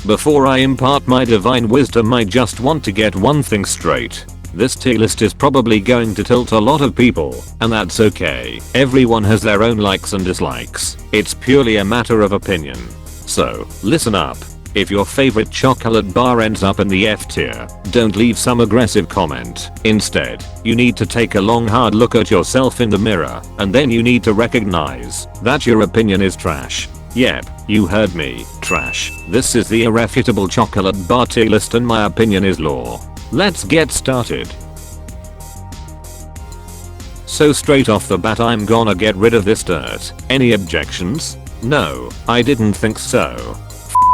Before I impart my divine wisdom, I just want to get one thing straight. This tier list is probably going to tilt a lot of people, and that's okay. Everyone has their own likes and dislikes. It's purely a matter of opinion. So, listen up. If your favorite chocolate bar ends up in the F tier, don't leave some aggressive comment. Instead, you need to take a long hard look at yourself in the mirror, and then you need to recognize that your opinion is trash. Yep, you heard me, trash. This is the irrefutable chocolate bar tier list and my opinion is law. Let's get started. So straight off the bat I'm gonna get rid of this dirt. Any objections? No, I didn't think so.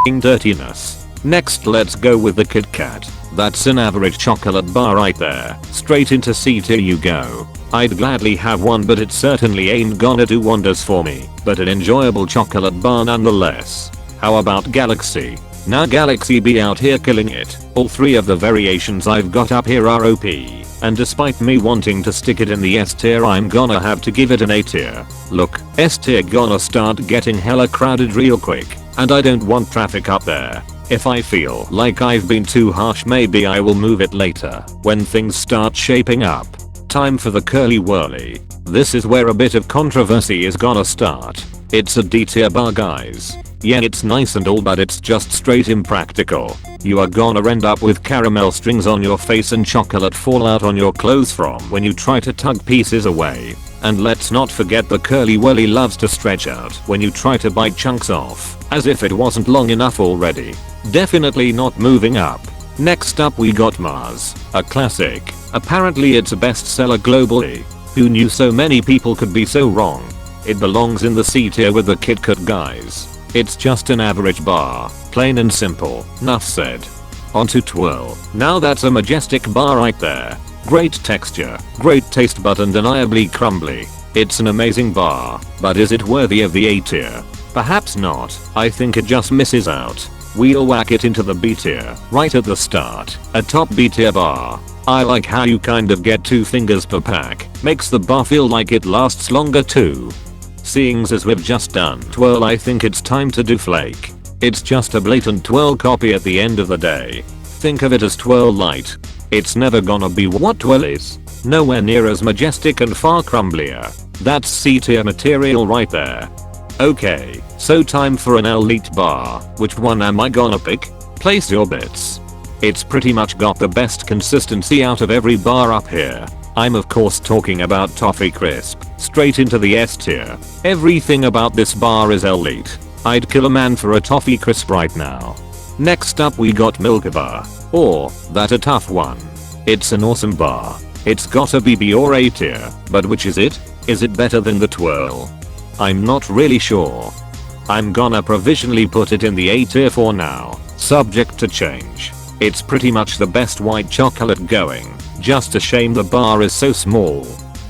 Dirtiness. Next let's go with the Kitkat. That's an average chocolate bar right there. Straight into C tier you go. I'd gladly have one but it certainly ain't gonna do wonders for me. But an enjoyable chocolate bar nonetheless. How about Galaxy? Now Galaxy be out here killing it. All three of the variations I've got up here are OP. And despite me wanting to stick it in the S tier I'm gonna have to give it an A tier. Look, S tier gonna start getting hella crowded real quick. And I don't want traffic up there. If I feel like I've been too harsh maybe I will move it later when things start shaping up. Time for the curly Wurly. This is where a bit of controversy is gonna start. It's a D tier bar guys. Yeah, it's nice and all but it's just straight impractical. You are gonna end up with caramel strings on your face and chocolate fallout on your clothes from when you try to tug pieces away. And let's not forget the curly Wurly loves to stretch out when you try to bite chunks off, as if it wasn't long enough already. Definitely not moving up. Next up we got Mars, a classic. Apparently it's a bestseller globally. Who knew so many people could be so wrong? It belongs in the C tier with the Kitkat guys. It's just an average bar, plain and simple, nuff said. Onto Twirl. Now that's a majestic bar right there. Great texture, great taste but undeniably crumbly. It's an amazing bar, but is it worthy of the A tier? Perhaps not. I think it just misses out. We'll whack it into the B tier, right at the start. A top B tier bar. I like how you kind of get 2 fingers per pack. Makes the bar feel like it lasts longer too. Seeing as we've just done Twirl I think it's time to do Flake. It's just a blatant Twirl copy at the end of the day. Think of it as Twirl light. It's never gonna be what Twirl is. Nowhere near as majestic and far crumblier. That's C tier material right there. Okay, so time for an elite bar. Which one am I gonna pick? Place your bets. It's pretty much got the best consistency out of every bar up here. I'm of course talking about Toffee Crisp. Straight into the S tier. Everything about this bar is elite. I'd kill a man for a Toffee Crisp right now. Next up we got Milky Bar. Or, that a tough one. It's an awesome bar. It's gotta be B or A tier, but which is it? Is it better than the Twirl? I'm not really sure. I'm gonna provisionally put it in the A tier for now, subject to change. It's pretty much the best white chocolate going. Just a shame the bar is so small.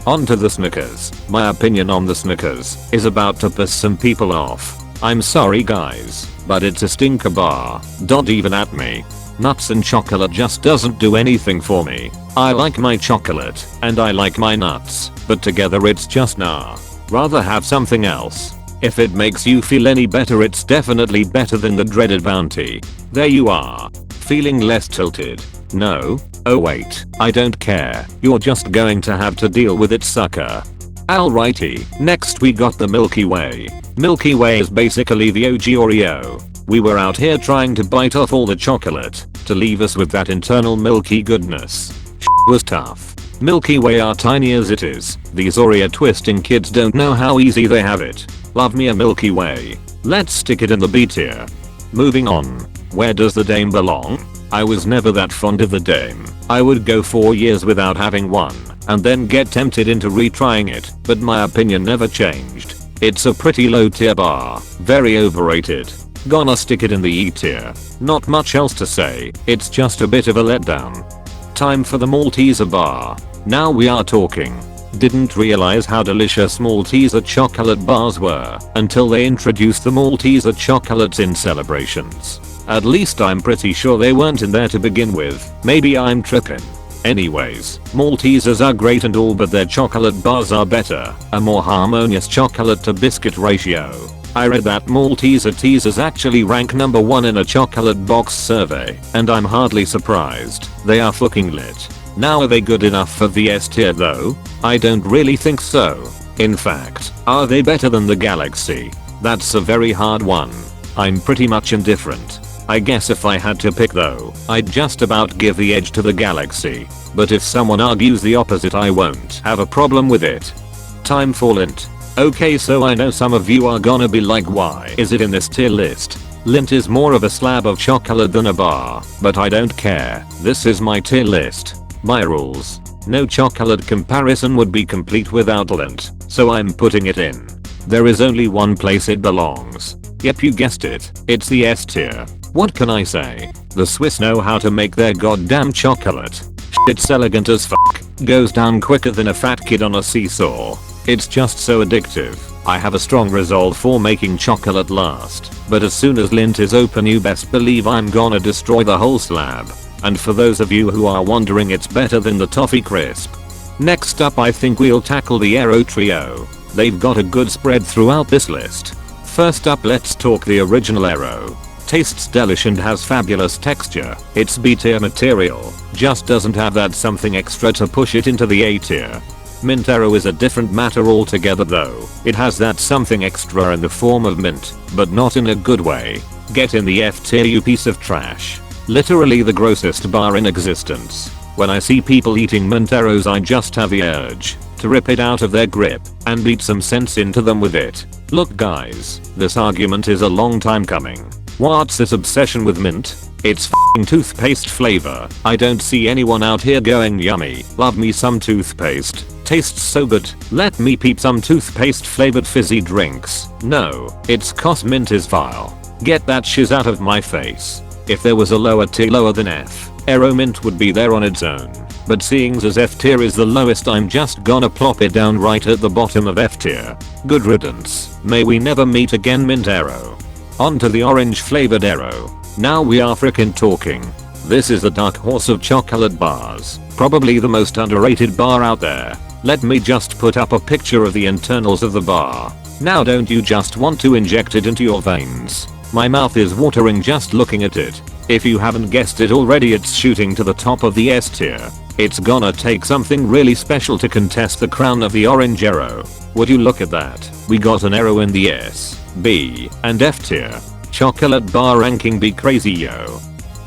On to the Snickers. My opinion on the Snickers is about to piss some people off. I'm sorry guys, but it's a stinker bar. Don't even at me. Nuts and chocolate just doesn't do anything for me. I like my chocolate, and I like my nuts, but together it's just nah. Rather have something else. If it makes you feel any better it's definitely better than the dreaded Bounty. There you are. Feeling less tilted? No? Oh wait, I don't care. You're just going to have to deal with it sucker. Alrighty, next we got the Milky Way. Milky Way is basically the OG Oreo. We were out here trying to bite off all the chocolate to leave us with that internal milky goodness. Was tough. Milky Way are tiny as it is. These Oreo twisting kids don't know how easy they have it. Love me a Milky Way. Let's stick it in the B tier. Moving on. Where does the Dame belong? I was never that fond of the Dame. I would go 4 years without having one and then get tempted into retrying it, but my opinion never changed. It's a pretty low tier bar. Very overrated. Gonna stick it in the E tier. Not much else to say, it's just a bit of a letdown. Time for the Malteaser Bar. Now we are talking. Didn't realize how delicious Malteser chocolate bars were until they introduced the Malteser chocolates in celebrations. At least I'm pretty sure they weren't in there to begin with. Maybe I'm tripping. Anyways, Maltesers are great and all but their chocolate bars are better. A more harmonious chocolate to biscuit ratio. I read that Malteaser teasers actually rank number 1 in a chocolate box survey, and I'm hardly surprised. They are fucking lit. Now are they good enough for the S tier though? I don't really think so. In fact, are they better than the Galaxy? That's a very hard one. I'm pretty much indifferent. I guess if I had to pick though, I'd just about give the edge to the Galaxy. But if someone argues the opposite, I won't have a problem with it. Time for Lint. Okay, so I know some of you are gonna be like, why is it in this tier list? Lint is more of a slab of chocolate than a bar, but I don't care. This is my tier list. My rules. No chocolate comparison would be complete without Lint, so I'm putting it in. There is only one place it belongs. Yep, you guessed it. It's the S tier. What can I say? The Swiss know how to make their goddamn chocolate. It's elegant as fuck. Goes down quicker than a fat kid on a seesaw. It's just so addictive. I have a strong resolve for making chocolate last, but as soon as Lint is open, you best believe I'm gonna destroy the whole slab. And for those of you who are wondering, it's better than the toffee crisp. Next up, I think we'll tackle the Aero Trio. They've got a good spread throughout this list. First up, let's talk the original Aero. Tastes delish and has fabulous texture. It's B tier material, just doesn't have that something extra to push it into the A tier. Mint Aero is a different matter altogether though. It has that something extra in the form of mint, but not in a good way. Get in the F tier, you piece of trash. Literally the grossest bar in existence. When I see people eating Mint Aeros, I just have the urge to rip it out of their grip and beat some sense into them with it. Look guys, this argument is a long time coming. What's this obsession with mint? It's f***ing toothpaste flavor. I don't see anyone out here going, yummy, love me some toothpaste. Tastes so good, let me peep some toothpaste flavored fizzy drinks. No, it's cos mint is vile. Get that shiz out of my face. If there was a lower tier lower than F, Aero Mint would be there on its own. But seeing as F tier is the lowest, I'm just gonna plop it down right at the bottom of F tier. Good riddance. May we never meet again, Mint Aero. On to the orange flavored Aero. Now we are frickin' talking. This is the dark horse of chocolate bars. Probably the most underrated bar out there. Let me just put up a picture of the internals of the bar. Now don't you just want to inject it into your veins? My mouth is watering just looking at it. If you haven't guessed it already, it's shooting to the top of the S tier. It's gonna take something really special to contest the crown of the orange Aero. Would you look at that? We got an Aero in the S, B, and F tier. Chocolate bar ranking be crazy, yo.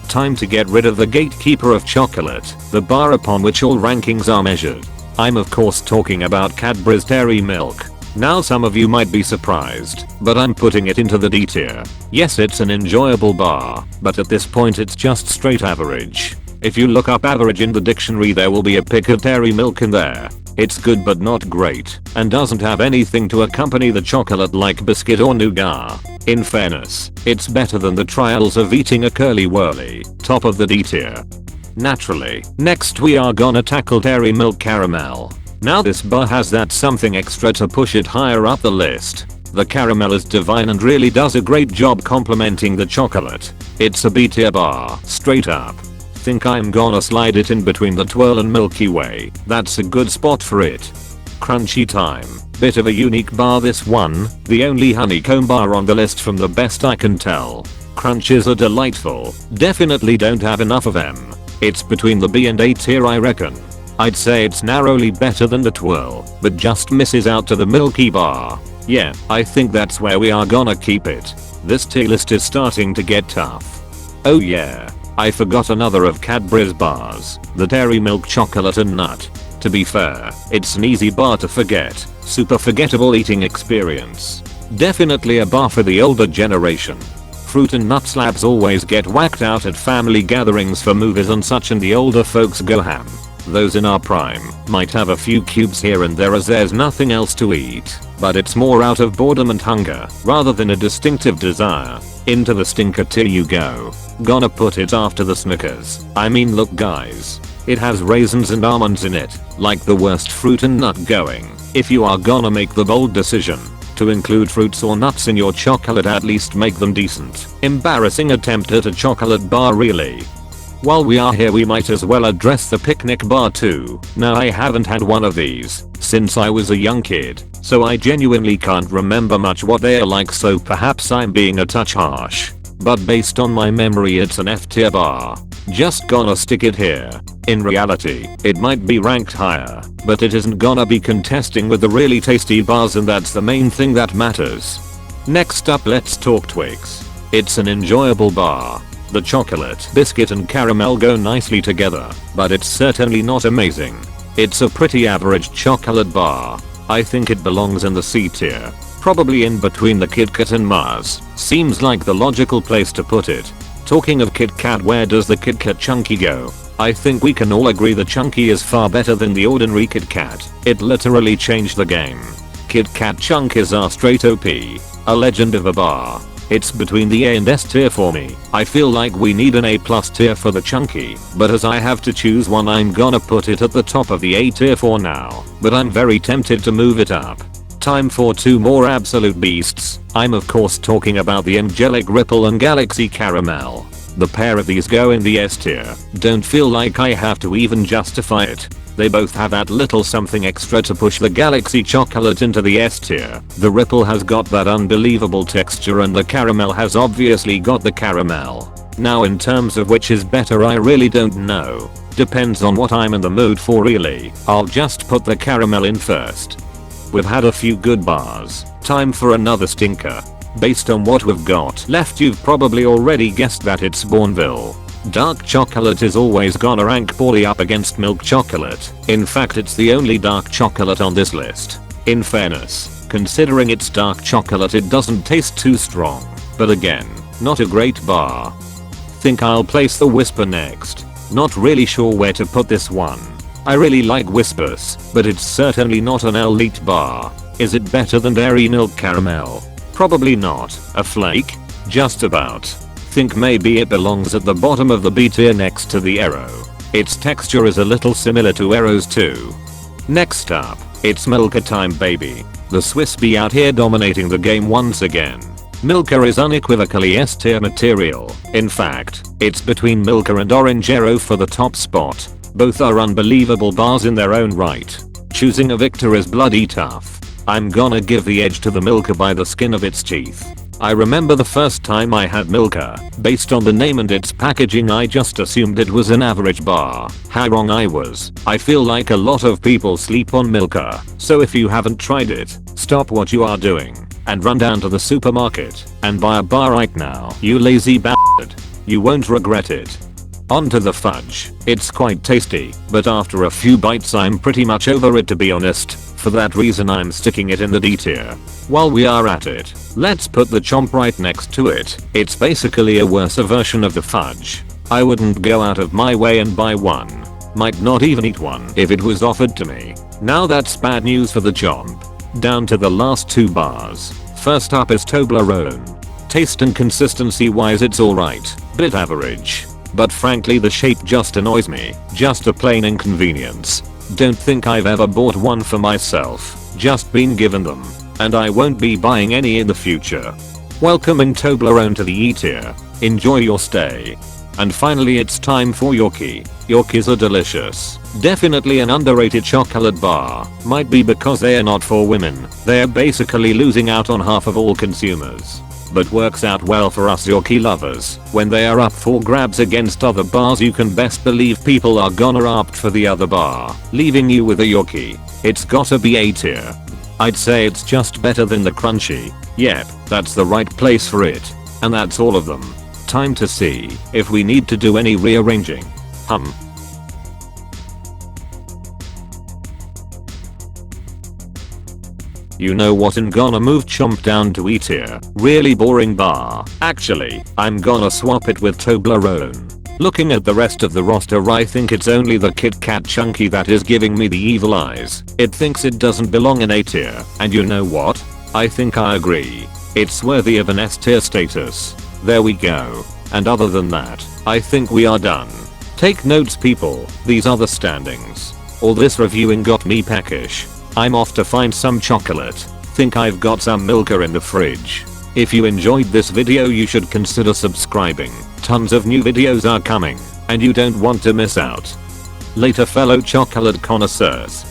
Time to get rid of the gatekeeper of chocolate, the bar upon which all rankings are measured. I'm of course talking about Cadbury's Dairy Milk. Now some of you might be surprised, but I'm putting it into the D tier. Yes, it's an enjoyable bar, but at this point it's just straight average. If you look up average in the dictionary, there will be a pic of dairy milk in there. It's good but not great, and doesn't have anything to accompany the chocolate like biscuit or nougat. In fairness, it's better than the trials of eating a curly Wurly, top of the D tier. Naturally, next we are gonna tackle Dairy Milk Caramel. Now this bar has that something extra to push it higher up the list. The caramel is divine and really does a great job complementing the chocolate. It's a B tier bar, straight up. Think I'm gonna slide it in between the Twirl and Milky Way. That's a good spot for it. Crunchy time. Bit of a unique bar this one, the only honeycomb bar on the list from the best I can tell. Crunches are delightful, definitely don't have enough of them. It's between the B and A tier, I reckon. I'd say it's narrowly better than the Twirl, but just misses out to the Milky Bar. Yeah, I think that's where we are gonna keep it. This tier list is starting to get tough. Oh yeah, I forgot another of Cadbury's bars, the Dairy Milk Chocolate and Nut. To be fair, it's an easy bar to forget, super forgettable eating experience. Definitely a bar for the older generation. Fruit and nut slabs always get whacked out at family gatherings for movies and such, and the older folks go ham. Those in our prime might have a few cubes here and there as there's nothing else to eat, but it's more out of boredom and hunger rather than a distinctive desire. Into the stinker tier you go. Gonna put it after the Snickers. I mean, look guys, it has raisins and almonds in it, like the worst fruit and nut going. If you are gonna make the bold decision to include fruits or nuts in your chocolate, at least make them decent. Embarrassing attempt at a chocolate bar, really. While we are here we might as well address the picnic bar too. Now I haven't had one of these since I was a young kid, so I genuinely can't remember much what they are like, so perhaps I'm being a touch harsh. But based on my memory it's an F tier bar. Just gonna stick it here. In reality, it might be ranked higher, but it isn't gonna be contesting with the really tasty bars, and that's the main thing that matters. Next up let's talk Twix. It's an enjoyable bar. The chocolate, biscuit and caramel go nicely together, but it's certainly not amazing. It's a pretty average chocolate bar. I think it belongs in the C tier. Probably in between the Kitkat and Mars. Seems like the logical place to put it. Talking of Kitkat, where does the Kitkat Chunky go? I think we can all agree the Chunky is far better than the ordinary Kitkat. It literally changed the game. Kitkat Chunk is our straight OP. A legend of a bar. It's between the A and S tier for me. I feel like we need an A+ tier for the Chunky, but as I have to choose one I'm gonna put it at the top of the A tier for now, but I'm very tempted to move it up. Time for two more absolute beasts. I'm of course talking about the Angelic Ripple and Galaxy Caramel. The pair of these go in the S tier. Don't feel like I have to even justify it. They both have that little something extra to push the Galaxy chocolate into the S tier. The Ripple has got that unbelievable texture and the caramel has obviously got the caramel. Now in terms of which is better I really don't know. Depends on what I'm in the mood for really. I'll just put the caramel in first. We've had a few good bars. Time for another stinker. Based on what we've got left you've probably already guessed that it's Bournville. Dark chocolate is always gonna rank poorly up against milk chocolate. In fact it's the only dark chocolate on this list. In fairness, considering it's dark chocolate it doesn't taste too strong. But again, not a great bar. Think I'll place the Whisper next. Not really sure where to put this one. I really like Whispers, but it's certainly not an elite bar. Is it better than Dairy Milk Caramel? Probably not. A flake? Just about. Think maybe it belongs at the bottom of the B tier next to the Aero. Its texture is a little similar to Aero's too. Next up, it's Milka time baby. The Swiss bee out here dominating the game once again. Milka is unequivocally S tier material. In fact, it's between Milka and Orange Aero for the top spot. Both are unbelievable bars in their own right. Choosing a victor is bloody tough. I'm gonna give the edge to the Milka by the skin of its teeth. I remember the first time I had Milka. Based on the name and its packaging I just assumed it was an average bar. How wrong I was. I feel like a lot of people sleep on Milka. So if you haven't tried it, stop what you are doing and run down to the supermarket and buy a bar right now, you lazy bastard. You won't regret it. Onto the fudge. It's quite tasty, but after a few bites I'm pretty much over it to be honest. For that reason I'm sticking it in the D tier. While we are at it, let's put the chomp right next to it. It's basically a worse version of the fudge. I wouldn't go out of my way and buy one. Might not even eat one if it was offered to me. Now that's bad news for the chomp. Down to the last two bars. First up is Toblerone. Taste and consistency wise it's alright, bit average. But frankly the shape just annoys me, just a plain inconvenience. Don't think I've ever bought one for myself, just been given them, and I won't be buying any in the future. Welcoming Toblerone to the E tier, enjoy your stay. And finally it's time for Yorkie. Yorkies are delicious. Definitely an underrated chocolate bar, might be because they are not for women, they are basically losing out on half of all consumers. But works out well for us Yorkie lovers. When they are up for grabs against other bars you can best believe people are gonna opt for the other bar, leaving you with a Yorkie. It's gotta be A tier. I'd say it's just better than the Crunchy. Yep, that's the right place for it. And that's all of them. Time to see if we need to do any rearranging. You know what, I'm gonna move Chomp down to E tier. Really boring bar. Actually, I'm gonna swap it with Toblerone. Looking at the rest of the roster I think it's only the Kitkat Chunky that is giving me the evil eyes. It thinks it doesn't belong in A tier. And you know what? I think I agree. It's worthy of an S tier status. There we go. And other than that, I think we are done. Take notes people, these are the standings. All this reviewing got me peckish. I'm off to find some chocolate. Think I've got some Milka in the fridge. If you enjoyed this video you should consider subscribing. Tons of new videos are coming. and you don't want to miss out. Later fellow chocolate connoisseurs.